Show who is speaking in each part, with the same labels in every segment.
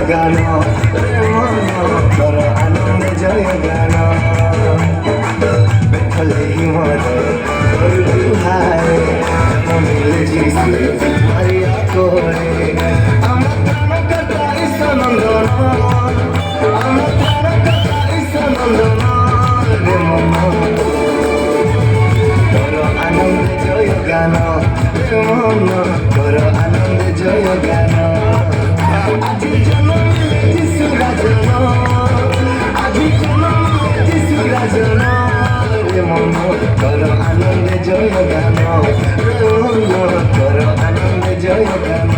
Speaker 1: গান কর আনন্দে জয় গান বেখলে হিমত করু হায় মমিলে যিশু মারিয়া করে আমার প্রাণ কথা ঈশ্বরনন্দন আমার প্রাণ কথা ঈশ্বরনন্দন রে মন কর আনন্দে জয় গান রে মন কর আনন্দে জয় গান আজি জনমিলে যিশু রাজন আজি জনমিলে যিশু রাজন রে মন কর আনন্দে জয় গান রে মন কর আনন্দে জয় গান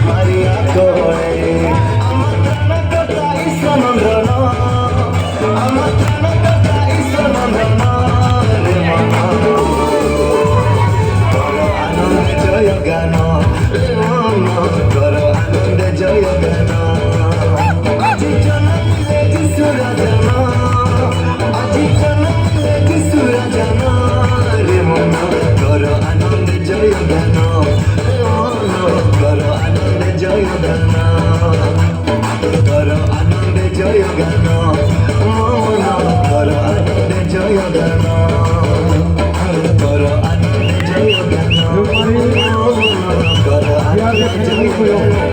Speaker 1: Maria Kore, Amatana Kata Isanandana, Amatana Kata Isanandana, Remana, Koro Ananda Jaya Gana, Remana, Koro Ananda Jaya Gana, Aji Janamile Jisurajana, Aji Janamile Jisurajana, Remana, Koro Ananda Jaya Gana. Jaya Gana, Karo Anande Jaya Gana, Mona Karo Anande Jaya Gana, Karo Anande Jaya Gana, Mona Karo Anande Jaya Gana.